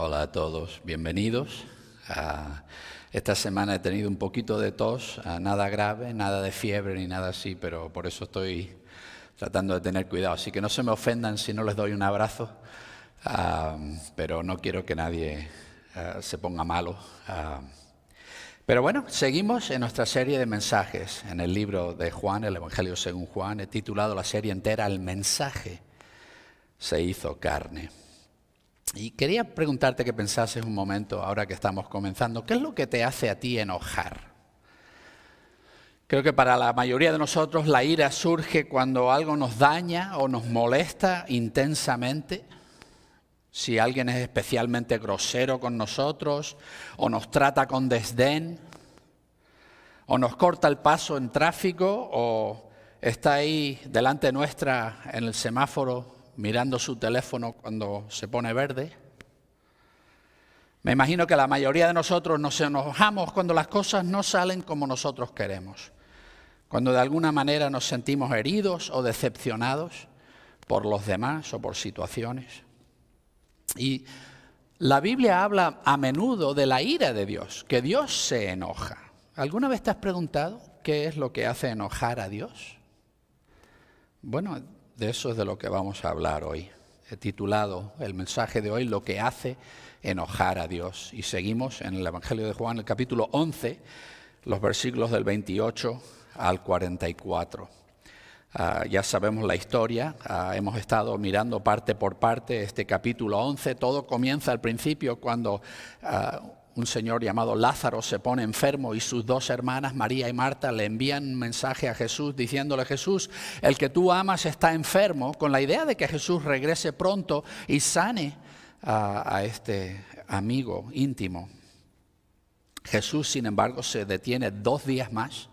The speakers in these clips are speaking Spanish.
Hola a todos, bienvenidos. Esta semana he tenido un poquito de tos, nada grave, nada de fiebre ni nada así, pero por eso estoy tratando de tener cuidado. Así que no se me ofendan si no les doy un abrazo, pero no quiero que nadie se ponga malo. Pero bueno, seguimos en nuestra serie de mensajes en el libro de Juan, el Evangelio según Juan. He titulado la serie entera El mensaje se hizo carne. Y quería preguntarte que pensases un momento, ahora que estamos comenzando, ¿qué es lo que te hace a ti enojar? Creo que para la mayoría de nosotros la ira surge cuando algo nos daña o nos molesta intensamente. Si alguien es especialmente grosero con nosotros, o nos trata con desdén, o nos corta el paso en tráfico, o está ahí delante nuestra en el semáforo mirando su teléfono cuando se pone verde. Me imagino que la mayoría de nosotros nos enojamos cuando las cosas no salen como nosotros queremos, cuando de alguna manera nos sentimos heridos o decepcionados por los demás o por situaciones. Y la Biblia habla a menudo de la ira de Dios, que Dios se enoja. ¿Alguna vez te has preguntado qué es lo que hace enojar a Dios? Bueno, de eso es de lo que vamos a hablar hoy. He titulado el mensaje de hoy Lo que hace enojar a Dios. Y seguimos en el Evangelio de Juan, el capítulo 11, los versículos del 28 al 44. Ya sabemos la historia, hemos estado mirando parte por parte este capítulo 11. Todo comienza al principio cuando un señor llamado Lázaro se pone enfermo y sus dos hermanas, María y Marta, le envían un mensaje a Jesús diciéndole: Jesús, el que tú amas está enfermo, con la idea de que Jesús regrese pronto y sane a este amigo íntimo. Jesús, sin embargo, se detiene 2 días más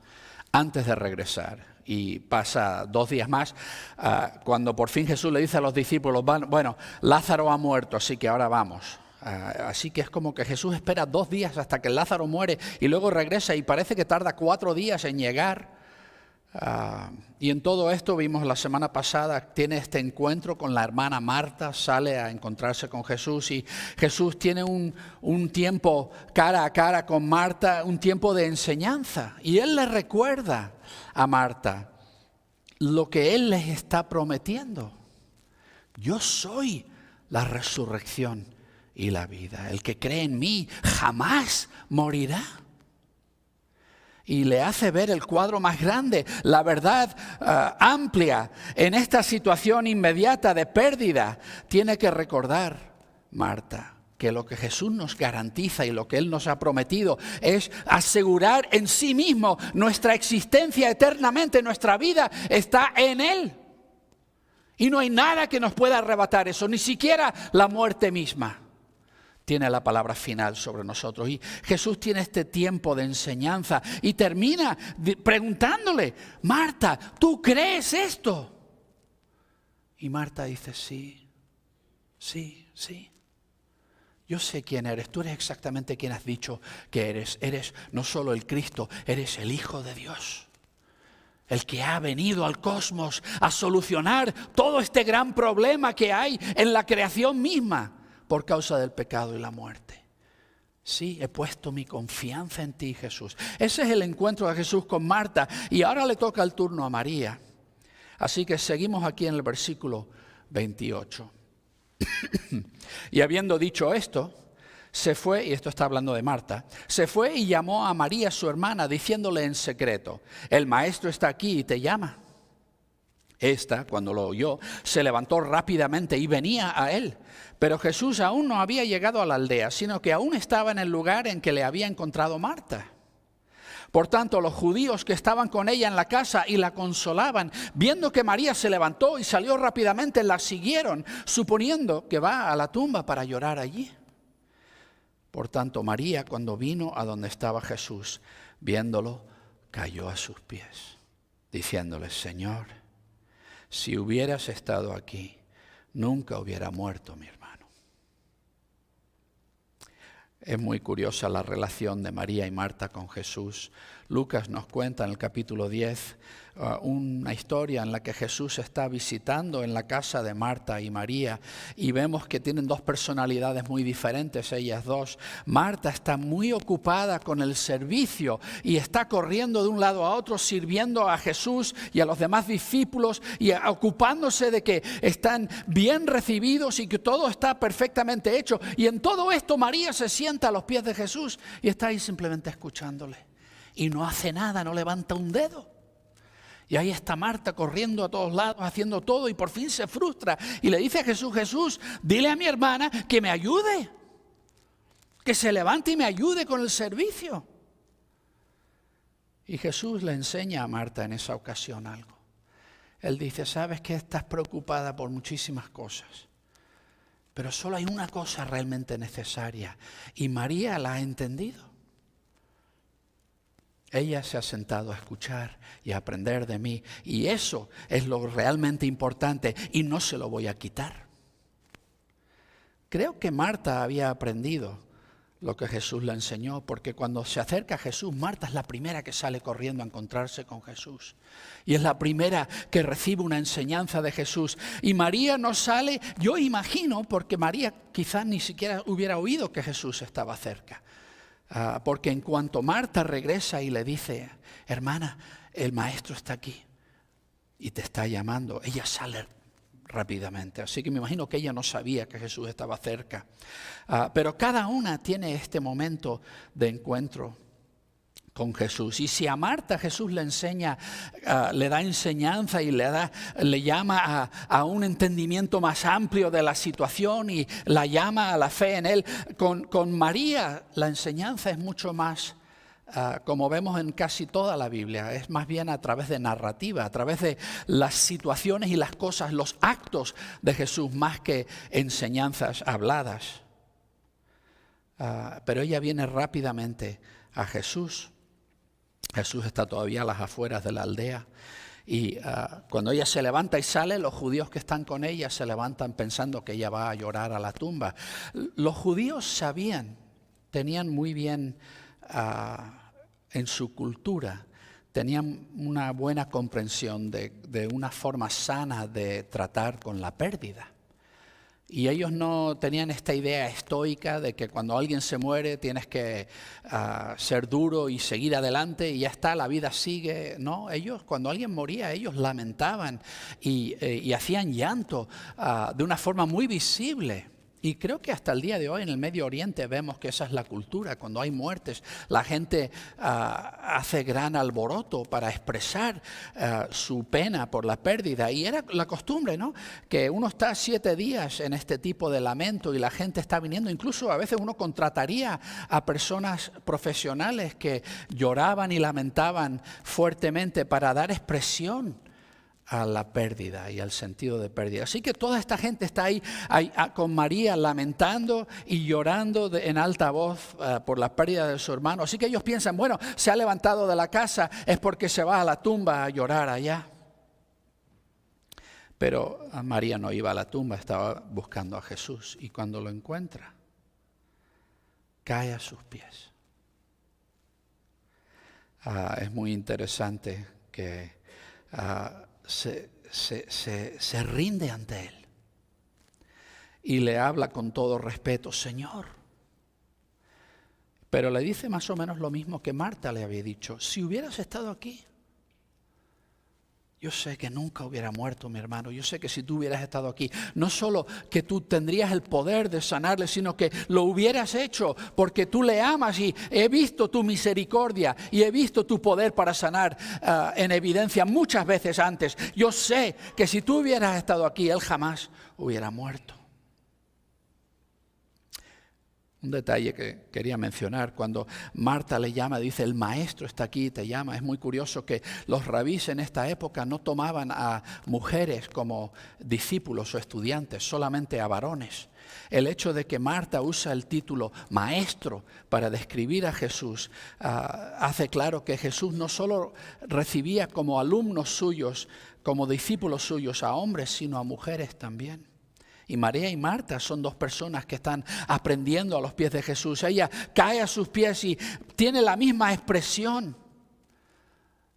antes de regresar. Y pasa 2 días más cuando por fin Jesús le dice a los discípulos: bueno, Lázaro ha muerto, así que ahora vamos. Así que es como que Jesús espera 2 días hasta que Lázaro muere y luego regresa, y parece que tarda 4 días en llegar. Y en todo esto vimos la semana pasada, tiene este encuentro con la hermana Marta, sale a encontrarse con Jesús, y Jesús tiene un tiempo cara a cara con Marta, un tiempo de enseñanza, y Él le recuerda a Marta lo que Él les está prometiendo. Yo soy la resurrección y la vida. El que cree en mí jamás morirá. Y le hace ver el cuadro más grande, la verdad amplia en esta situación inmediata de pérdida. Tiene que recordar, Marta, que lo que Jesús nos garantiza y lo que Él nos ha prometido es asegurar en sí mismo nuestra existencia eternamente. Nuestra vida está en Él. Y no hay nada que nos pueda arrebatar eso, ni siquiera la muerte misma tiene la palabra final sobre nosotros. Y Jesús tiene este tiempo de enseñanza y termina preguntándole: Marta, ¿tú crees esto? Y Marta dice: sí. Yo sé quién eres, tú eres exactamente quien has dicho que eres. Eres no solo el Cristo, eres el Hijo de Dios. El que ha venido al cosmos a solucionar todo este gran problema que hay en la creación misma por causa del pecado y la muerte. Sí, he puesto mi confianza en ti, Jesús. Ese es el encuentro de Jesús con Marta, y ahora le toca el turno a María. Así que seguimos aquí en el versículo 28. Y habiendo dicho esto, se fue, y esto está hablando de Marta, se fue y llamó a María, su hermana, diciéndole en secreto: el maestro está aquí y te llama. Esta, cuando lo oyó, se levantó rápidamente y venía a él. Pero Jesús aún no había llegado a la aldea, sino que aún estaba en el lugar en que le había encontrado Marta. Por tanto, los judíos que estaban con ella en la casa y la consolaban, viendo que María se levantó y salió rápidamente, la siguieron, suponiendo que va a la tumba para llorar allí. Por tanto, María, cuando vino a donde estaba Jesús, viéndolo, cayó a sus pies, diciéndole: Señor, si hubieras estado aquí, nunca hubiera muerto mi hermano. Es muy curiosa la relación de María y Marta con Jesús. Lucas nos cuenta en el capítulo 10 una historia en la que Jesús está visitando en la casa de Marta y María y vemos que tienen dos personalidades muy diferentes ellas dos. Marta está muy ocupada con el servicio y está corriendo de un lado a otro sirviendo a Jesús y a los demás discípulos y ocupándose de que están bien recibidos y que todo está perfectamente hecho. Y en todo esto María se sienta a los pies de Jesús y está ahí simplemente escuchándole. Y no hace nada, no levanta un dedo. Y ahí está Marta corriendo a todos lados, haciendo todo y por fin se frustra. Y le dice a Jesús, Jesús, dile a mi hermana que me ayude. Que se levante y me ayude con el servicio. Y Jesús le enseña a Marta en esa ocasión algo. Él dice, sabes que estás preocupada por muchísimas cosas. Pero solo hay una cosa realmente necesaria. Y María la ha entendido. Ella se ha sentado a escuchar y a aprender de mí. Y eso es lo realmente importante y no se lo voy a quitar. Creo que Marta había aprendido lo que Jesús le enseñó, porque cuando se acerca a Jesús, Marta es la primera que sale corriendo a encontrarse con Jesús. Y es la primera que recibe una enseñanza de Jesús. Y María no sale, yo imagino, porque María quizás ni siquiera hubiera oído que Jesús estaba cerca. Porque en cuanto Marta regresa y le dice, hermana, el maestro está aquí y te está llamando, ella sale rápidamente. Así que me imagino que ella no sabía que Jesús estaba cerca. Pero cada una tiene este momento de encuentro con Jesús. Y si a Marta Jesús le enseña, le da enseñanza y le llama a un entendimiento más amplio de la situación y la llama a la fe en Él, con María la enseñanza es mucho más, como vemos en casi toda la Biblia, es más bien a través de narrativa, a través de las situaciones y las cosas, los actos de Jesús, más que enseñanzas habladas. Pero ella viene rápidamente a Jesús. Jesús está todavía a las afueras de la aldea y cuando ella se levanta y sale, los judíos que están con ella se levantan pensando que ella va a llorar a la tumba. Los judíos sabían, tenían muy bien en su cultura, tenían una buena comprensión de una forma sana de tratar con la pérdida. Y ellos no tenían esta idea estoica de que cuando alguien se muere tienes que ser duro y seguir adelante y ya está, la vida sigue. No, ellos cuando alguien moría, ellos lamentaban y hacían llanto de una forma muy visible. Y creo que hasta el día de hoy en el Medio Oriente vemos que esa es la cultura. Cuando hay muertes, la gente hace gran alboroto para expresar su pena por la pérdida. Y era la costumbre, ¿no? Que uno está 7 días en este tipo de lamento y la gente está viniendo. Incluso a veces uno contrataría a personas profesionales que lloraban y lamentaban fuertemente para dar expresión a la pérdida y al sentido de pérdida. Así que toda esta gente está ahí con María lamentando y llorando en alta voz por la pérdida de su hermano. Así que ellos piensan, bueno, se ha levantado de la casa, es porque se va a la tumba a llorar allá. Pero María no iba a la tumba, estaba buscando a Jesús. Y cuando lo encuentra, cae a sus pies. Es muy interesante que se rinde ante Él y le habla con todo respeto, Señor. Pero le dice más o menos lo mismo que Marta le había dicho, si hubieras estado aquí, yo sé que nunca hubiera muerto mi hermano, yo sé que si tú hubieras estado aquí, no solo que tú tendrías el poder de sanarle, sino que lo hubieras hecho porque tú le amas y he visto tu misericordia y he visto tu poder para sanar en evidencia muchas veces antes. Yo sé que si tú hubieras estado aquí, él jamás hubiera muerto. Un detalle que quería mencionar, cuando Marta le llama, dice, el maestro está aquí, te llama. Es muy curioso que los rabís en esta época no tomaban a mujeres como discípulos o estudiantes, solamente a varones. El hecho de que Marta usa el título maestro para describir a Jesús hace claro que Jesús no solo recibía como alumnos suyos, como discípulos suyos a hombres, sino a mujeres también. Y María y Marta son dos personas que están aprendiendo a los pies de Jesús. Ella cae a sus pies y tiene la misma expresión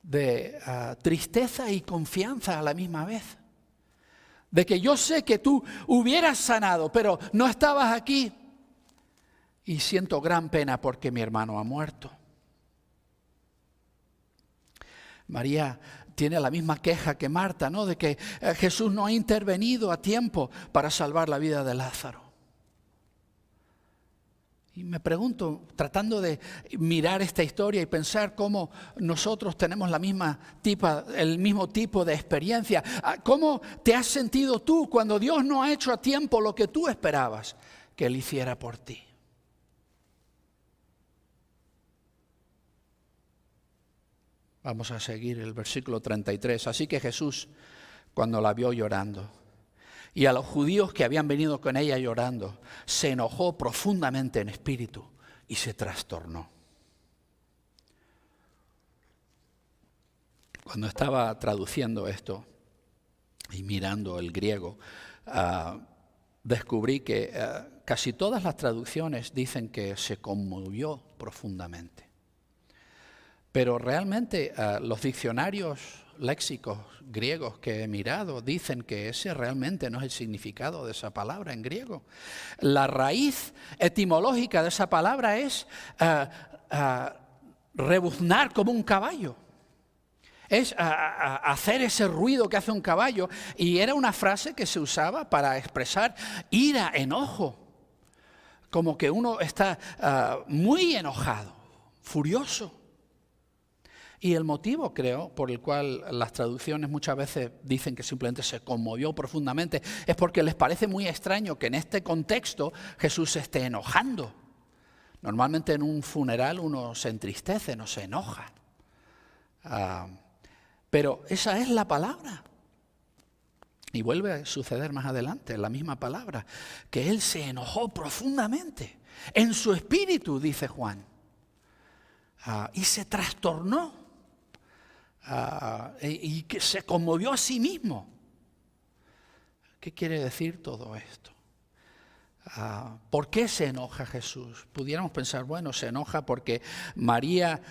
de tristeza y confianza a la misma vez. De que yo sé que tú hubieras sanado, pero no estabas aquí. Y siento gran pena porque mi hermano ha muerto. María tiene la misma queja que Marta, ¿no? De que Jesús no ha intervenido a tiempo para salvar la vida de Lázaro. Y me pregunto, tratando de mirar esta historia y pensar cómo nosotros tenemos el mismo tipo de experiencia. ¿Cómo te has sentido tú cuando Dios no ha hecho a tiempo lo que tú esperabas que Él hiciera por ti? Vamos a seguir el versículo 33. Así que Jesús, cuando la vio llorando, y a los judíos que habían venido con ella llorando, se enojó profundamente en espíritu y se trastornó. Cuando estaba traduciendo esto y mirando el griego, descubrí que casi todas las traducciones dicen que se conmovió profundamente. Pero realmente los diccionarios léxicos griegos que he mirado dicen que ese realmente no es el significado de esa palabra en griego. La raíz etimológica de esa palabra es rebuznar como un caballo. Es hacer ese ruido que hace un caballo. Y era una frase que se usaba para expresar ira, enojo. Como que uno está muy enojado, furioso. Y el motivo, creo, por el cual las traducciones muchas veces dicen que simplemente se conmovió profundamente, es porque les parece muy extraño que en este contexto Jesús se esté enojando. Normalmente en un funeral uno se entristece, no se enoja. Pero esa es la palabra. Y vuelve a suceder más adelante, la misma palabra, que Él se enojó profundamente. En su espíritu, dice Juan. Y se trastornó. Y que se conmovió a sí mismo. ¿Qué quiere decir todo esto? ¿Por qué se enoja Jesús? Pudiéramos pensar, bueno, se enoja porque María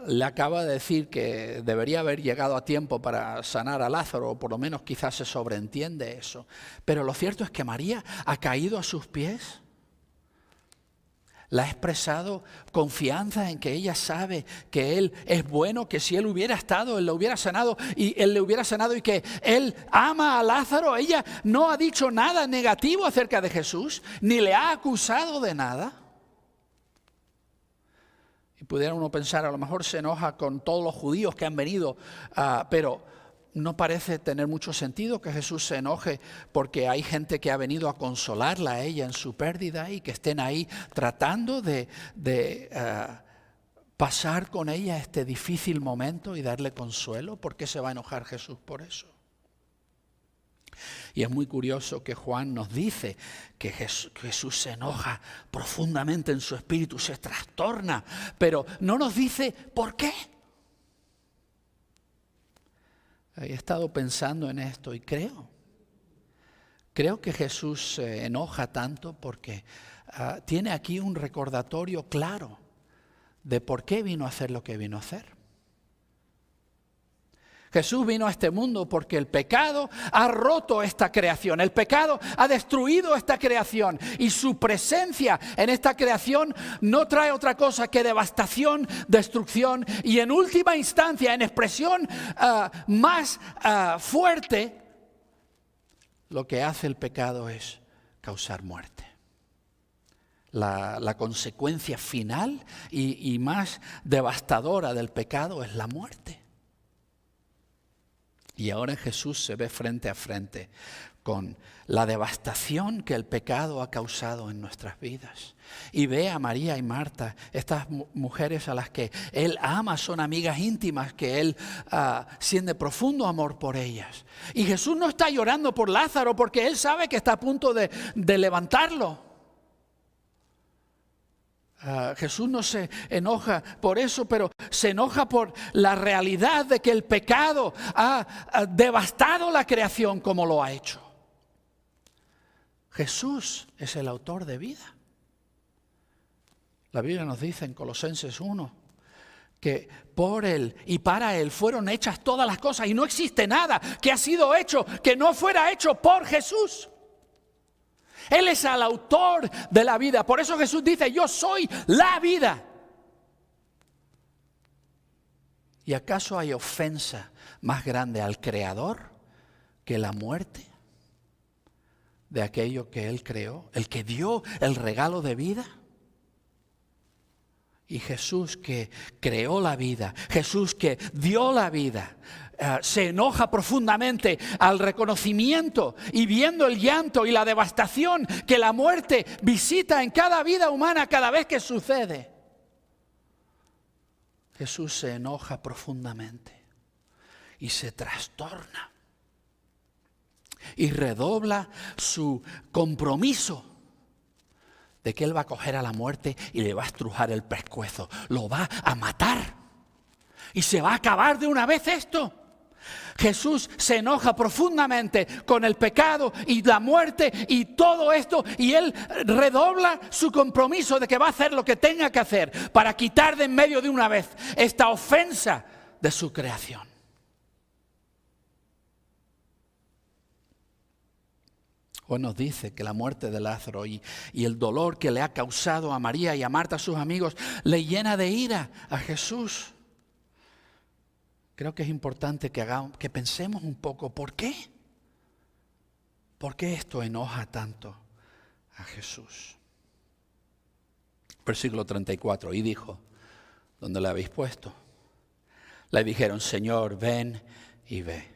le acaba de decir que debería haber llegado a tiempo para sanar a Lázaro, o por lo menos quizás se sobreentiende eso. Pero lo cierto es que María ha caído a sus pies. Le ha expresado confianza en que ella sabe que Él es bueno, que si Él hubiera estado, Él le hubiera sanado y que Él ama a Lázaro. Ella no ha dicho nada negativo acerca de Jesús, ni le ha acusado de nada. Y pudiera uno pensar, a lo mejor se enoja con todos los judíos que han venido, pero no parece tener mucho sentido que Jesús se enoje porque hay gente que ha venido a consolarla a ella en su pérdida y que estén ahí tratando de pasar con ella este difícil momento y darle consuelo. ¿Por qué se va a enojar Jesús por eso? Y es muy curioso que Juan nos dice que Jesús se enoja profundamente en su espíritu, se trastorna, pero no nos dice por qué. He estado pensando en esto y creo que Jesús se enoja tanto porque tiene aquí un recordatorio claro de por qué vino a hacer lo que vino a hacer. Jesús vino a este mundo porque el pecado ha roto esta creación, el pecado ha destruido esta creación y su presencia en esta creación no trae otra cosa que devastación, destrucción y en última instancia, en expresión más fuerte, lo que hace el pecado es causar muerte. La consecuencia final y más devastadora del pecado es la muerte. Y ahora Jesús se ve frente a frente con la devastación que el pecado ha causado en nuestras vidas. Y ve a María y Marta, estas mujeres a las que Él ama, son amigas íntimas, que Él siente profundo amor por ellas. Y Jesús no está llorando por Lázaro porque Él sabe que está a punto de levantarlo. Jesús no se enoja por eso, pero se enoja por la realidad de que el pecado ha devastado la creación como lo ha hecho. Jesús es el autor de vida. La Biblia nos dice en Colosenses 1 que por Él y para Él fueron hechas todas las cosas y no existe nada que ha sido hecho que no fuera hecho por Jesús. Él es el autor de la vida. Por eso Jesús dice, yo soy la vida. ¿Y acaso hay ofensa más grande al Creador que la muerte de aquello que Él creó? El que dio el regalo de vida. Y Jesús que creó la vida, Jesús que dio la vida, se enoja profundamente al reconocimiento y viendo el llanto y la devastación que la muerte visita en cada vida humana cada vez que sucede. Jesús se enoja profundamente y se trastorna y redobla su compromiso de que Él va a coger a la muerte y le va a estrujar el pescuezo, lo va a matar y se va a acabar de una vez esto. Jesús se enoja profundamente con el pecado y la muerte y todo esto, y Él redobla su compromiso de que va a hacer lo que tenga que hacer para quitar de en medio de una vez esta ofensa de su creación. Hoy nos dice que la muerte de Lázaro y el dolor que le ha causado a María y a Marta, sus amigos, le llena de ira a Jesús. Creo que es importante que pensemos un poco, ¿por qué? ¿Por qué esto enoja tanto a Jesús? Versículo 34, y dijo, ¿dónde le habéis puesto? Le dijeron, Señor, ven y ve.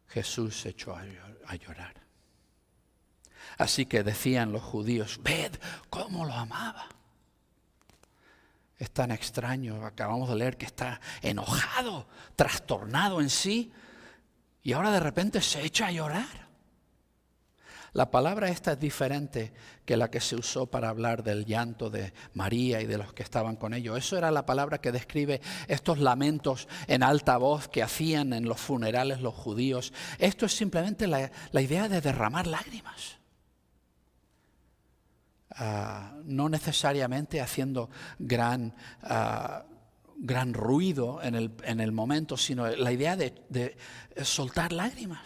Jesús se echó a llorar. Así que decían los judíos, ved cómo lo amaba. Es tan extraño, acabamos de leer que está enojado, trastornado en sí, y ahora de repente se echa a llorar. La palabra esta es diferente que la que se usó para hablar del llanto de María y de los que estaban con ellos. Eso era la palabra que describe estos lamentos en alta voz que hacían en los funerales los judíos. Esto es simplemente la idea de derramar lágrimas. No necesariamente haciendo gran ruido en el momento, sino la idea de soltar lágrimas.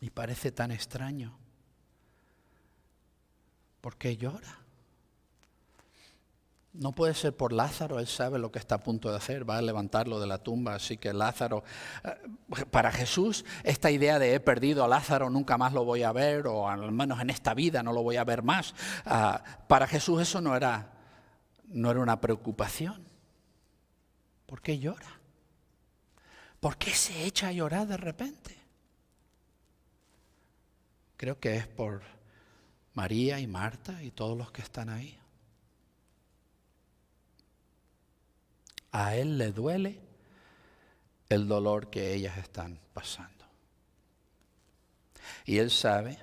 Y parece tan extraño. ¿Por qué llora? No puede ser por Lázaro, él sabe lo que está a punto de hacer, va a levantarlo de la tumba, así que Lázaro, para Jesús, esta idea de he perdido a Lázaro, nunca más lo voy a ver, o al menos en esta vida no lo voy a ver más, para Jesús eso no era una preocupación. ¿Por qué llora? ¿Por qué se echa a llorar de repente? Creo que es por María y Marta y todos los que están ahí. A Él le duele el dolor que ellas están pasando. Y Él sabe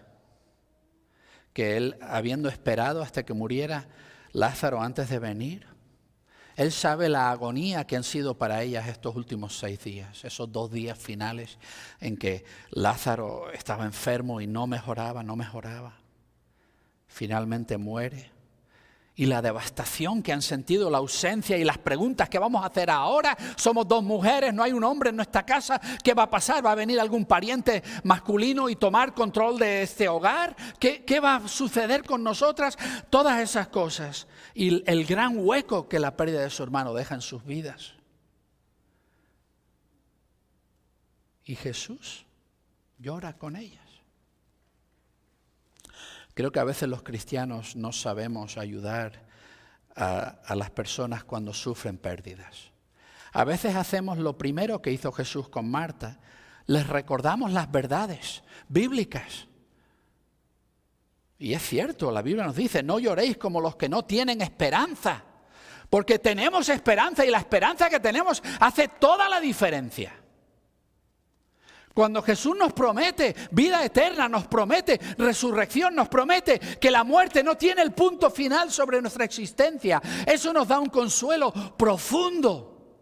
que Él, habiendo esperado hasta que muriera Lázaro antes de venir, Él sabe la agonía que han sido para ellas estos últimos 6 días, esos 2 días finales en que Lázaro estaba enfermo y no mejoraba. Finalmente muere. Y la devastación que han sentido, la ausencia y las preguntas que vamos a hacer ahora. Somos 2 mujeres, no hay un hombre en nuestra casa. ¿Qué va a pasar? ¿Va a venir algún pariente masculino y tomar control de este hogar? ¿Qué va a suceder con nosotras? Todas esas cosas. Y el gran hueco que la pérdida de su hermano deja en sus vidas. Y Jesús llora con ellas. Creo que a veces los cristianos no sabemos ayudar a las personas cuando sufren pérdidas. A veces hacemos lo primero que hizo Jesús con Marta. Les recordamos las verdades bíblicas. Y es cierto, la Biblia nos dice, no lloréis como los que no tienen esperanza. Porque tenemos esperanza y la esperanza que tenemos hace toda la diferencia. Cuando Jesús nos promete vida eterna, nos promete resurrección, nos promete que la muerte no tiene el punto final sobre nuestra existencia, eso nos da un consuelo profundo.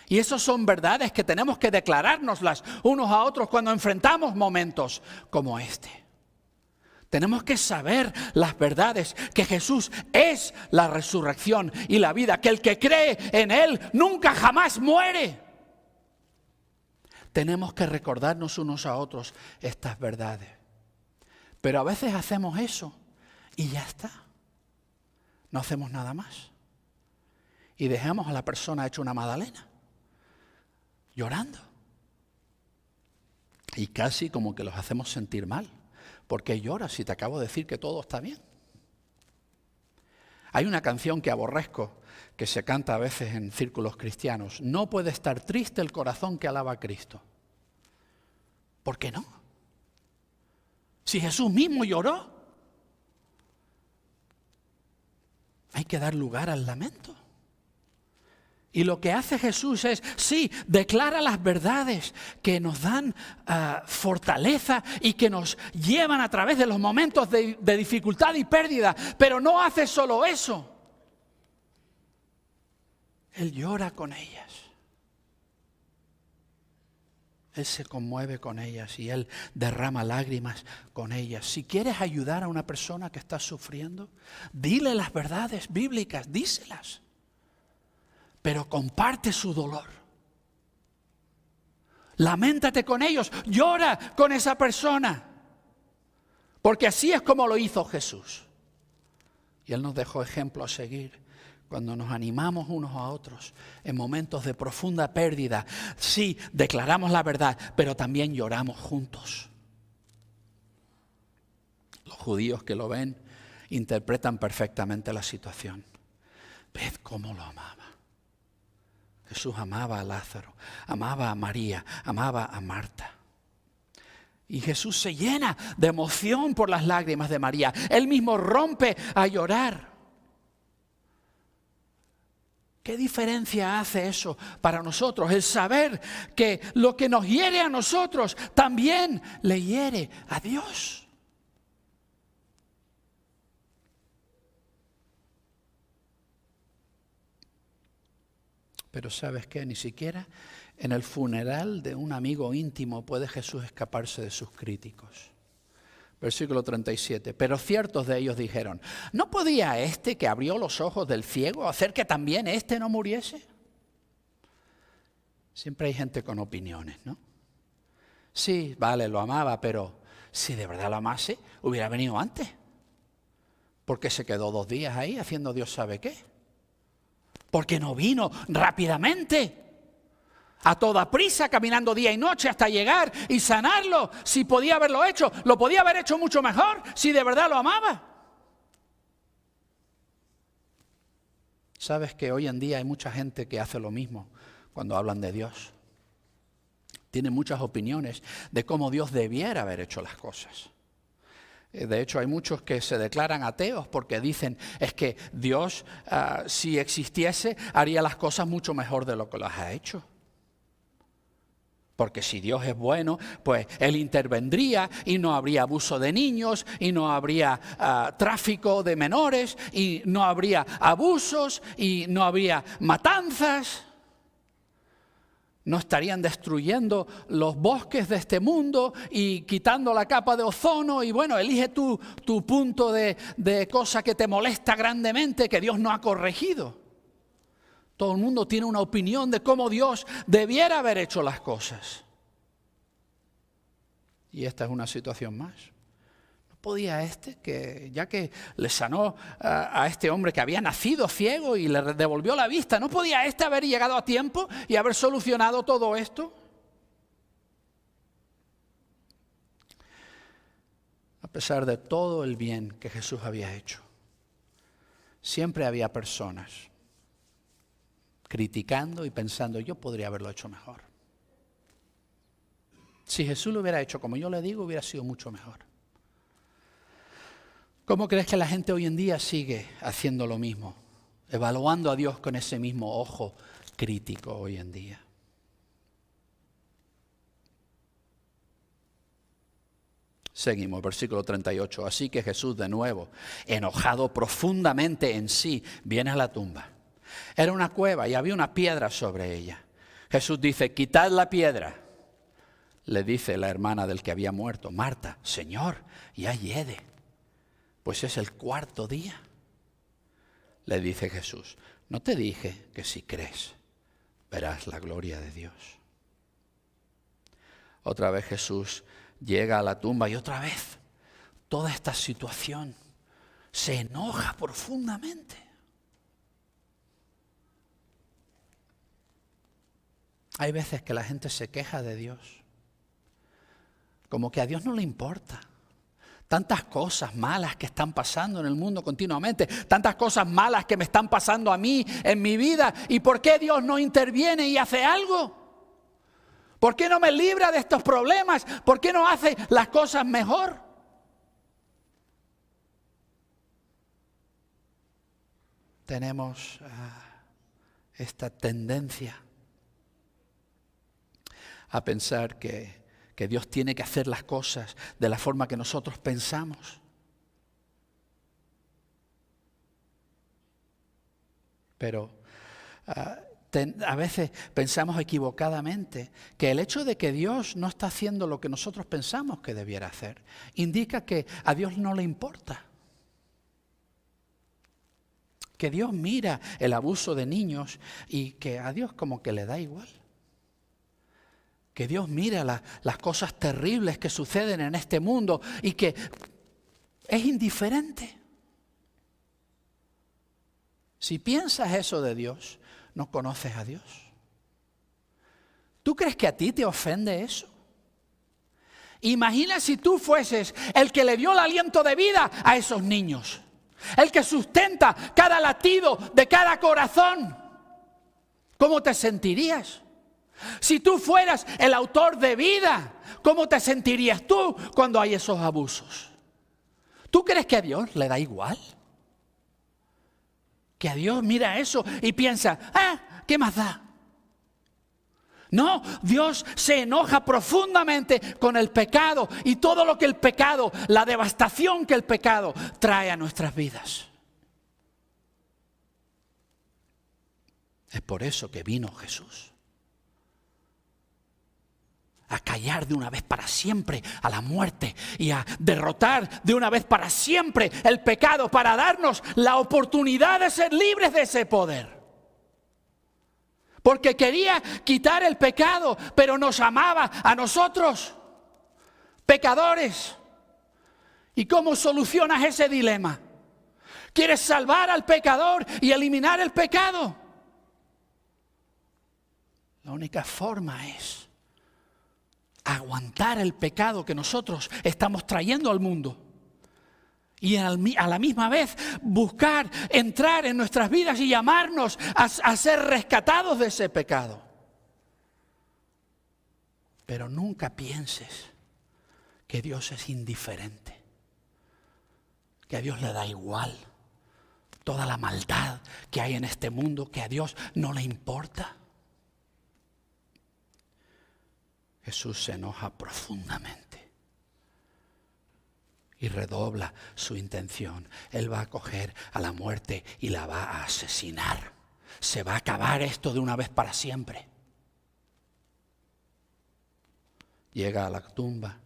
Y esas son verdades que tenemos que declarárnoslas unos a otros cuando enfrentamos momentos como este. Tenemos que saber las verdades, que Jesús es la resurrección y la vida, que el que cree en Él nunca jamás muere. Tenemos que recordarnos unos a otros estas verdades. Pero a veces hacemos eso y ya está. No hacemos nada más. Y dejamos a la persona hecha una magdalena, llorando. Y casi como que los hacemos sentir mal. ¿Por qué lloras si te acabo de decir que todo está bien? Hay una canción que aborrezco, que se canta a veces en círculos cristianos. No puede estar triste el corazón que alaba a Cristo. ¿Por qué no? Si Jesús mismo lloró. Hay que dar lugar al lamento. Y lo que hace Jesús es, sí, declara las verdades que nos dan fortaleza y que nos llevan a través de los momentos de dificultad y pérdida, pero no hace solo eso. Él llora con ellas. Él se conmueve con ellas y Él derrama lágrimas con ellas. Si quieres ayudar a una persona que está sufriendo, dile las verdades bíblicas, díselas. Pero comparte su dolor. Lamentate con ellos, llora con esa persona. Porque así es como lo hizo Jesús. Y Él nos dejó ejemplo a seguir. Cuando nos animamos unos a otros en momentos de profunda pérdida, sí, declaramos la verdad, pero también lloramos juntos. Los judíos que lo ven interpretan perfectamente la situación. Ved cómo lo amaba. Jesús amaba a Lázaro, amaba a María, amaba a Marta. Y Jesús se llena de emoción por las lágrimas de María. Él mismo rompe a llorar. ¿Qué diferencia hace eso para nosotros? El saber que lo que nos hiere a nosotros también le hiere a Dios. Pero ¿sabes qué? Ni siquiera en el funeral de un amigo íntimo puede Jesús escaparse de sus críticos. Versículo 37. Pero ciertos de ellos dijeron, ¿no podía este que abrió los ojos del ciego hacer que también este no muriese? Siempre hay gente con opiniones, ¿no? Sí, vale, lo amaba, pero si de verdad lo amase, hubiera venido antes. ¿Por qué se quedó 2 días ahí haciendo Dios sabe qué? ¿Por qué no vino rápidamente? A toda prisa, caminando día y noche hasta llegar y sanarlo. Si podía haberlo hecho, lo podía haber hecho mucho mejor si de verdad lo amaba. ¿Sabes que hoy en día hay mucha gente que hace lo mismo cuando hablan de Dios? Tienen muchas opiniones de cómo Dios debiera haber hecho las cosas. De hecho, hay muchos que se declaran ateos porque dicen, es que Dios, si existiese, haría las cosas mucho mejor de lo que las ha hecho. Porque si Dios es bueno, pues Él intervendría y no habría abuso de niños y no habría tráfico de menores y no habría abusos y no habría matanzas. No estarían destruyendo los bosques de este mundo y quitando la capa de ozono. Y bueno, elige tu punto de cosa que te molesta grandemente, que Dios no ha corregido. Todo el mundo tiene una opinión de cómo Dios debiera haber hecho las cosas. Y esta es una situación más. ¿No podía que ya que le sanó a este hombre que había nacido ciego y le devolvió la vista, ¿no podía haber llegado a tiempo y haber solucionado todo esto? A pesar de todo el bien que Jesús había hecho, siempre había personas criticando y pensando, yo podría haberlo hecho mejor. Si Jesús lo hubiera hecho como yo le digo, hubiera sido mucho mejor. ¿Cómo crees que la gente hoy en día sigue haciendo lo mismo? Evaluando a Dios con ese mismo ojo crítico hoy en día. Seguimos, versículo 38. Así que Jesús de nuevo, enojado profundamente en sí, viene a la tumba. Era una cueva y había una piedra sobre ella. Jesús dice, quitad la piedra. Le dice la hermana del que había muerto, Marta, Señor, ya hiede, pues es el cuarto día. Le dice Jesús, ¿no te dije que si crees, verás la gloria de Dios? Otra vez Jesús llega a la tumba y otra vez toda esta situación se enoja profundamente. Hay veces que la gente se queja de Dios, como que a Dios no le importa. Tantas cosas malas que están pasando en el mundo continuamente, tantas cosas malas que me están pasando a mí en mi vida. ¿Y por qué Dios no interviene y hace algo? ¿Por qué no me libra de estos problemas? ¿Por qué no hace las cosas mejor? Tenemos esta tendencia a pensar que Dios tiene que hacer las cosas de la forma que nosotros pensamos. Pero a veces pensamos equivocadamente que el hecho de que Dios no está haciendo lo que nosotros pensamos que debiera hacer, indica que a Dios no le importa. Que Dios mira el abuso de niños y que a Dios como que le da igual. Que Dios mira las cosas terribles que suceden en este mundo y que es indiferente. Si piensas eso de Dios, no conoces a Dios. ¿Tú crees que a ti te ofende eso? Imagina si tú fueses el que le dio el aliento de vida a esos niños. El que sustenta cada latido de cada corazón. ¿Cómo te sentirías? Si tú fueras el autor de vida, ¿cómo te sentirías tú cuando hay esos abusos? ¿Tú crees que a Dios le da igual? Que a Dios mira eso y piensa, ¿qué más da? No, Dios se enoja profundamente con el pecado y todo lo que el pecado, la devastación que el pecado trae a nuestras vidas. Es por eso que vino Jesús. A callar de una vez para siempre a la muerte y a derrotar de una vez para siempre el pecado para darnos la oportunidad de ser libres de ese poder. Porque quería quitar el pecado, pero nos amaba a nosotros, pecadores. ¿Y cómo solucionas ese dilema? ¿Quieres salvar al pecador y eliminar el pecado? La única forma es aguantar el pecado que nosotros estamos trayendo al mundo. Y a la misma vez buscar entrar en nuestras vidas y llamarnos a ser rescatados de ese pecado. Pero nunca pienses que Dios es indiferente, que a Dios le da igual toda la maldad que hay en este mundo, que a Dios no le importa. Jesús se enoja profundamente y redobla su intención. Él va a coger a la muerte y la va a asesinar. Se va a acabar esto de una vez para siempre. Llega a la tumba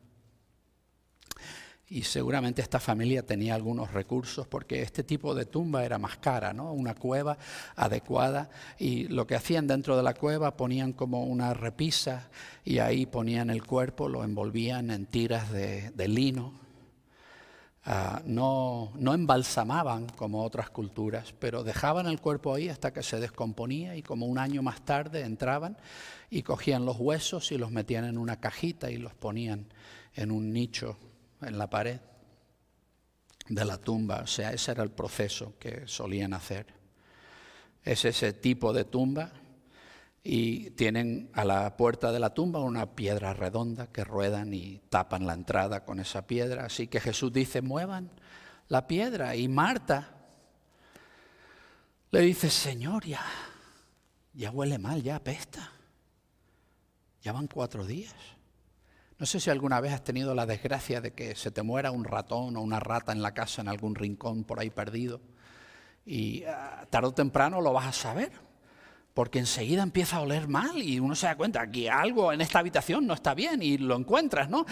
y seguramente esta familia tenía algunos recursos porque este tipo de tumba era más cara, ¿no? Una cueva adecuada, y lo que hacían dentro de la cueva ponían como una repisa y ahí ponían el cuerpo, lo envolvían en tiras de lino. No embalsamaban como otras culturas, pero dejaban el cuerpo ahí hasta que se descomponía y como un año más tarde entraban y cogían los huesos y los metían en una cajita y los ponían en un nicho en la pared de la tumba. O sea, ese era el proceso que solían hacer. Es ese tipo de tumba y tienen a la puerta de la tumba una piedra redonda que ruedan y tapan la entrada con esa piedra. Así que Jesús dice, muevan la piedra. Y Marta le dice, Señor, ya huele mal, ya apesta. Ya van 4 días. No sé si alguna vez has tenido la desgracia de que se te muera un ratón o una rata en la casa, en algún rincón por ahí perdido. Y tarde o temprano lo vas a saber, porque enseguida empieza a oler mal y uno se da cuenta que algo en esta habitación no está bien y lo encuentras, ¿no?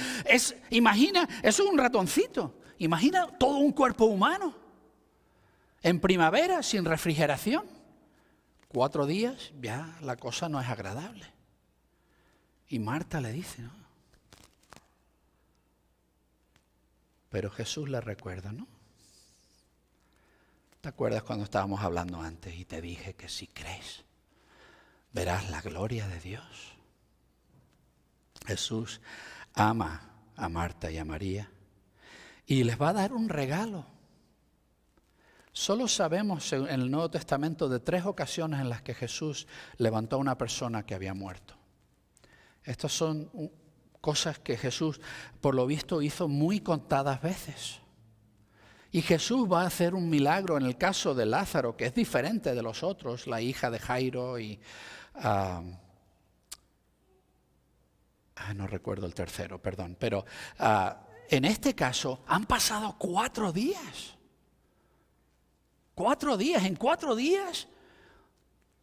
Imagina, eso es un ratoncito. Imagina todo un cuerpo humano en primavera sin refrigeración. 4 días, ya la cosa no es agradable. Y Marta le dice, ¿no? Pero Jesús le recuerda, ¿no? ¿Te acuerdas cuando estábamos hablando antes y te dije que si crees, verás la gloria de Dios? Jesús ama a Marta y a María y les va a dar un regalo. Solo sabemos en el Nuevo Testamento de 3 ocasiones en las que Jesús levantó a una persona que había muerto. Estas son cosas que Jesús, por lo visto, hizo muy contadas veces. Y Jesús va a hacer un milagro en el caso de Lázaro, que es diferente de los otros, la hija de Jairo y... no recuerdo el tercero, perdón. Pero en este caso han pasado 4 días. 4 días, en 4 días.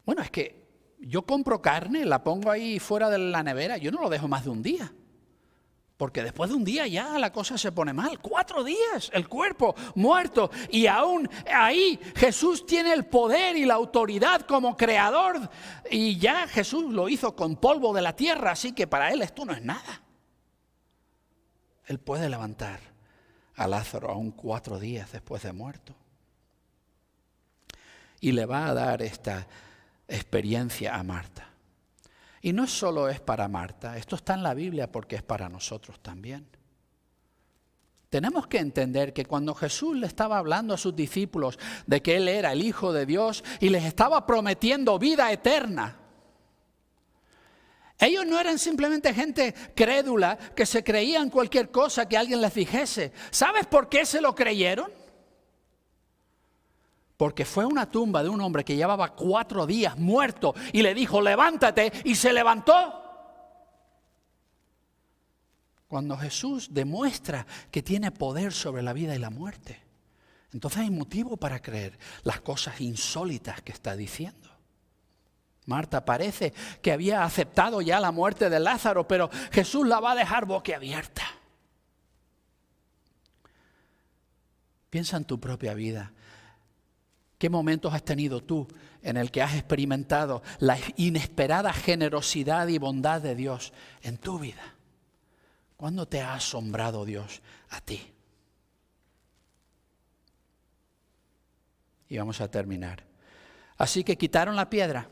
Bueno, es que yo compro carne, la pongo ahí fuera de la nevera, yo no lo dejo más de un día. Porque después de un día ya la cosa se pone mal. 4 días, el cuerpo muerto. Y aún ahí Jesús tiene el poder y la autoridad como creador. Y ya Jesús lo hizo con polvo de la tierra, así que para él esto no es nada. Él puede levantar a Lázaro aún 4 días después de muerto. Y le va a dar esta experiencia a Marta. Y no solo es para Marta, esto está en la Biblia porque es para nosotros también. Tenemos que entender que cuando Jesús le estaba hablando a sus discípulos de que Él era el Hijo de Dios y les estaba prometiendo vida eterna, ellos no eran simplemente gente crédula que se creían cualquier cosa que alguien les dijese. ¿Sabes por qué se lo creyeron? Porque fue a una tumba de un hombre que llevaba 4 días muerto y le dijo, levántate, y se levantó. Cuando Jesús demuestra que tiene poder sobre la vida y la muerte, entonces hay motivo para creer las cosas insólitas que está diciendo. Marta parece que había aceptado ya la muerte de Lázaro, pero Jesús la va a dejar boquiabierta. Piensa en tu propia vida. ¿Qué momentos has tenido tú en el que has experimentado la inesperada generosidad y bondad de Dios en tu vida? ¿Cuándo te ha asombrado Dios a ti? Y vamos a terminar. Así que quitaron la piedra.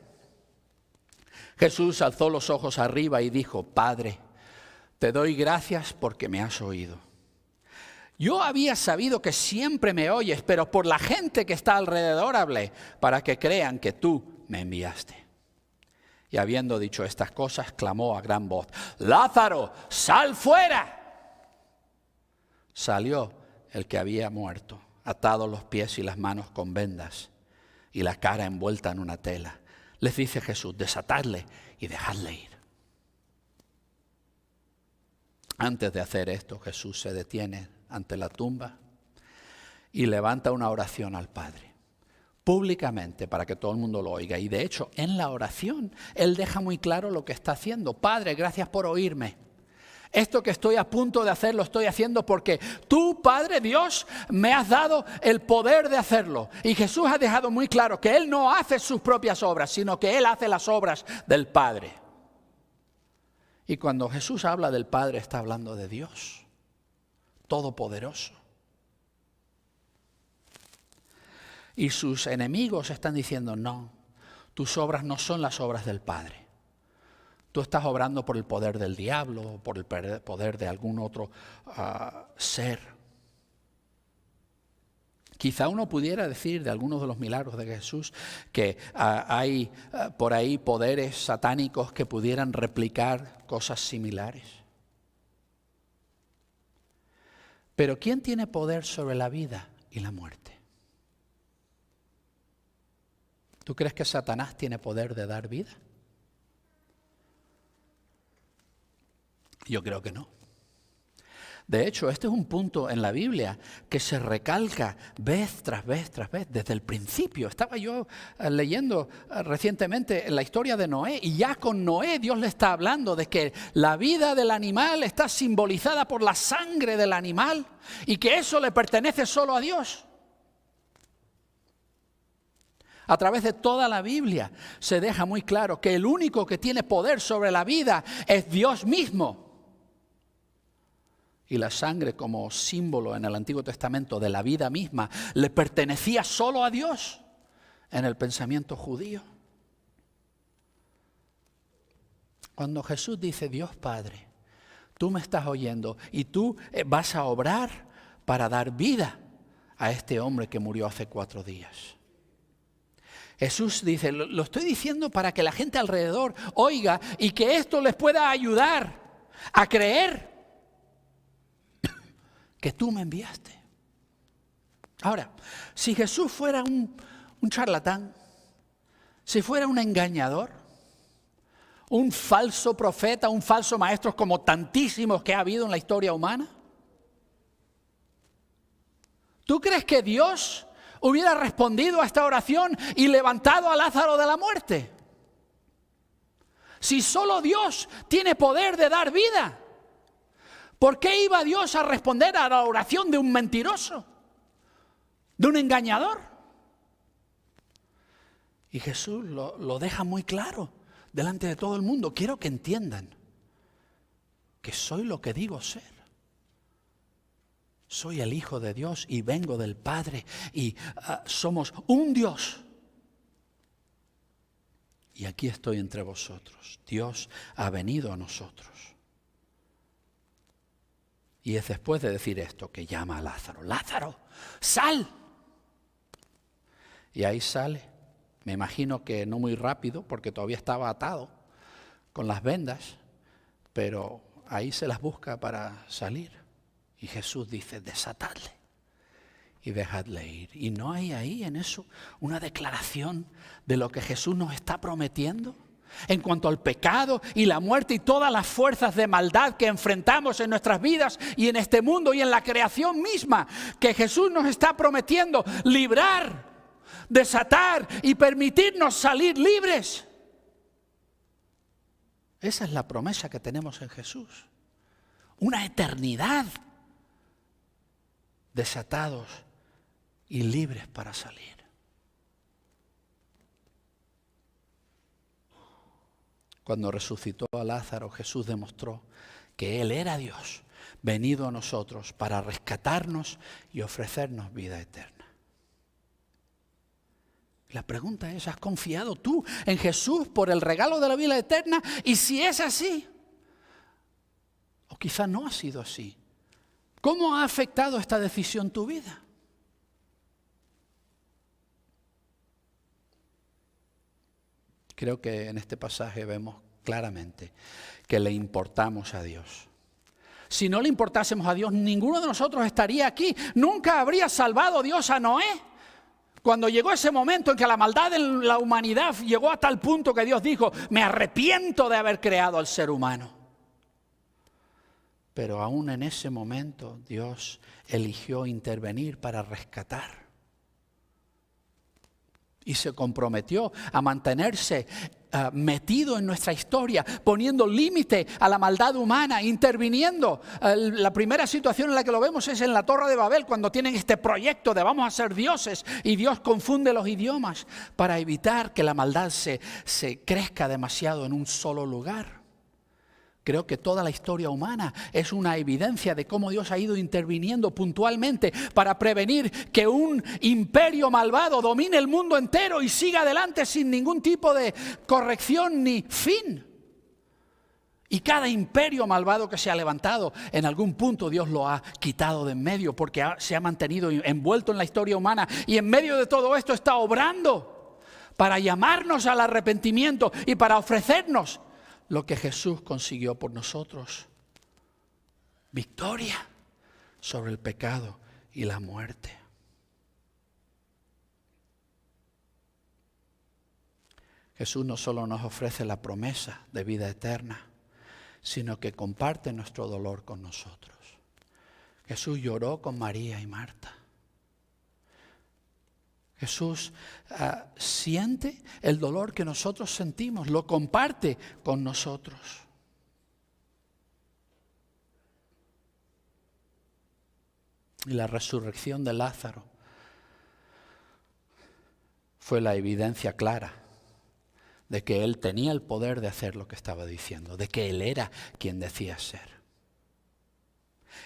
Jesús alzó los ojos arriba y dijo, Padre, te doy gracias porque me has oído. Yo había sabido que siempre me oyes, pero por la gente que está alrededor hablé, para que crean que tú me enviaste. Y habiendo dicho estas cosas, clamó a gran voz, Lázaro, sal fuera. Salió el que había muerto, atados los pies y las manos con vendas y la cara envuelta en una tela. Les dice Jesús, desatadle y dejadle ir. Antes de hacer esto, Jesús se detiene ante la tumba y levanta una oración al Padre, públicamente para que todo el mundo lo oiga. Y de hecho, en la oración, Él deja muy claro lo que está haciendo. Padre, gracias por oírme. Esto que estoy a punto de hacer, lo estoy haciendo porque tú, Padre Dios, me has dado el poder de hacerlo. Y Jesús ha dejado muy claro que Él no hace sus propias obras, sino que Él hace las obras del Padre. Y cuando Jesús habla del Padre, está hablando de Dios Todopoderoso. Y sus enemigos están diciendo, no, tus obras no son las obras del Padre. Tú estás obrando por el poder del diablo, por el poder de algún otro ser. Quizá uno pudiera decir de algunos de los milagros de Jesús que hay por ahí poderes satánicos que pudieran replicar cosas similares. Pero ¿quién tiene poder sobre la vida y la muerte? ¿Tú crees que Satanás tiene poder de dar vida? Yo creo que no. De hecho, este es un punto en la Biblia que se recalca vez tras vez tras vez, desde el principio. Estaba yo leyendo recientemente la historia de Noé, y ya con Noé Dios le está hablando de que la vida del animal está simbolizada por la sangre del animal y que eso le pertenece solo a Dios. A través de toda la Biblia se deja muy claro que el único que tiene poder sobre la vida es Dios mismo. Y la sangre, como símbolo en el Antiguo Testamento de la vida misma, le pertenecía solo a Dios en el pensamiento judío. Cuando Jesús dice: Dios Padre, tú me estás oyendo y tú vas a obrar para dar vida a este hombre que murió hace 4 días. Jesús dice: lo estoy diciendo para que la gente alrededor oiga y que esto les pueda ayudar a creer que tú me enviaste. Ahora, si Jesús fuera un charlatán, si fuera un engañador, un falso profeta, un falso maestro como tantísimos que ha habido en la historia humana, ¿tú crees que Dios hubiera respondido a esta oración y levantado a Lázaro de la muerte? Si solo Dios tiene poder de dar vida, ¿por qué iba Dios a responder a la oración de un mentiroso, de un engañador? Y Jesús lo deja muy claro delante de todo el mundo. Quiero que entiendan que soy lo que digo ser. Soy el Hijo de Dios y vengo del Padre y somos un Dios. Y aquí estoy entre vosotros. Dios ha venido a nosotros. Y es después de decir esto que llama a Lázaro: Lázaro, sal. Y ahí sale. Me imagino que no muy rápido, porque todavía estaba atado con las vendas, pero ahí se las busca para salir. Y Jesús dice: desatadle y dejadle ir. Y no hay ahí en eso una declaración de lo que Jesús nos está prometiendo en cuanto al pecado y la muerte y todas las fuerzas de maldad que enfrentamos en nuestras vidas y en este mundo y en la creación misma, que Jesús nos está prometiendo librar, desatar y permitirnos salir libres. Esa es la promesa que tenemos en Jesús. Una eternidad desatados y libres para salir. Cuando resucitó a Lázaro, Jesús demostró que Él era Dios, venido a nosotros para rescatarnos y ofrecernos vida eterna. La pregunta es: ¿has confiado tú en Jesús por el regalo de la vida eterna? Y si es así, o quizá no ha sido así, ¿cómo ha afectado esta decisión tu vida? Creo que en este pasaje vemos claramente que le importamos a Dios. Si no le importásemos a Dios, ninguno de nosotros estaría aquí. Nunca habría salvado Dios a Noé. Cuando llegó ese momento en que la maldad en la humanidad llegó a tal punto que Dios dijo: me arrepiento de haber creado al ser humano. Pero aún en ese momento Dios eligió intervenir para rescatar. Y se comprometió a mantenerse metido en nuestra historia, poniendo límite a la maldad humana, interviniendo. La primera situación en la que lo vemos es en la Torre de Babel, cuando tienen este proyecto de vamos a ser dioses, y Dios confunde los idiomas para evitar que la maldad se crezca demasiado en un solo lugar. Creo que toda la historia humana es una evidencia de cómo Dios ha ido interviniendo puntualmente para prevenir que un imperio malvado domine el mundo entero y siga adelante sin ningún tipo de corrección ni fin. Y cada imperio malvado que se ha levantado, en algún punto Dios lo ha quitado de en medio, porque se ha mantenido envuelto en la historia humana, y en medio de todo esto está obrando para llamarnos al arrepentimiento y para ofrecernos lo que Jesús consiguió por nosotros: victoria sobre el pecado y la muerte. Jesús no solo nos ofrece la promesa de vida eterna, sino que comparte nuestro dolor con nosotros. Jesús lloró con María y Marta. Jesús siente el dolor que nosotros sentimos, lo comparte con nosotros. Y la resurrección de Lázaro fue la evidencia clara de que Él tenía el poder de hacer lo que estaba diciendo, de que Él era quien decía ser.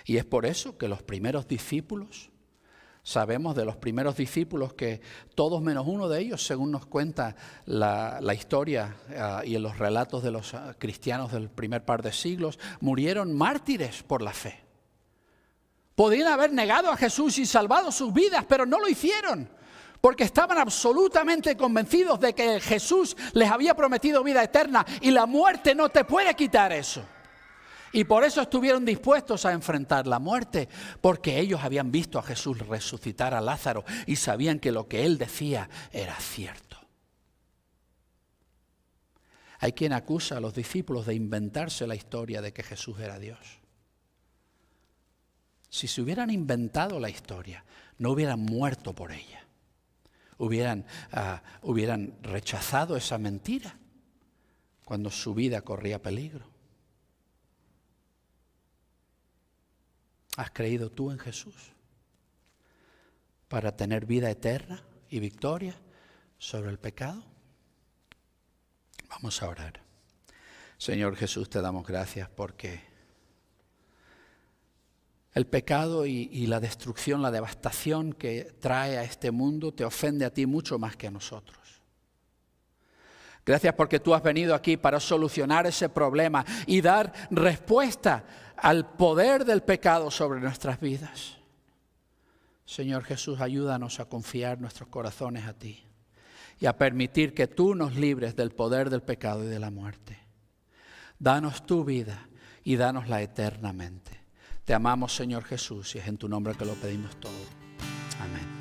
Y es por eso que los primeros discípulos, sabemos de los primeros discípulos que todos menos uno de ellos, según nos cuenta la historia y en los relatos de los cristianos del primer par de siglos, murieron mártires por la fe. Podían haber negado a Jesús y salvado sus vidas, pero no lo hicieron, porque estaban absolutamente convencidos de que Jesús les había prometido vida eterna y la muerte no te puede quitar eso. Y por eso estuvieron dispuestos a enfrentar la muerte, porque ellos habían visto a Jesús resucitar a Lázaro y sabían que lo que él decía era cierto. Hay quien acusa a los discípulos de inventarse la historia de que Jesús era Dios. Si se hubieran inventado la historia, no hubieran muerto por ella. Hubieran rechazado esa mentira cuando su vida corría peligro. ¿Has creído tú en Jesús para tener vida eterna y victoria sobre el pecado? Vamos a orar. Señor Jesús, te damos gracias porque el pecado y la destrucción, la devastación que trae a este mundo te ofende a ti mucho más que a nosotros. Gracias porque tú has venido aquí para solucionar ese problema y dar respuesta al poder del pecado sobre nuestras vidas. Señor Jesús, ayúdanos a confiar nuestros corazones a ti y a permitir que tú nos libres del poder del pecado y de la muerte. Danos tu vida y danosla eternamente. Te amamos, Señor Jesús, y es en tu nombre que lo pedimos todo. Amén.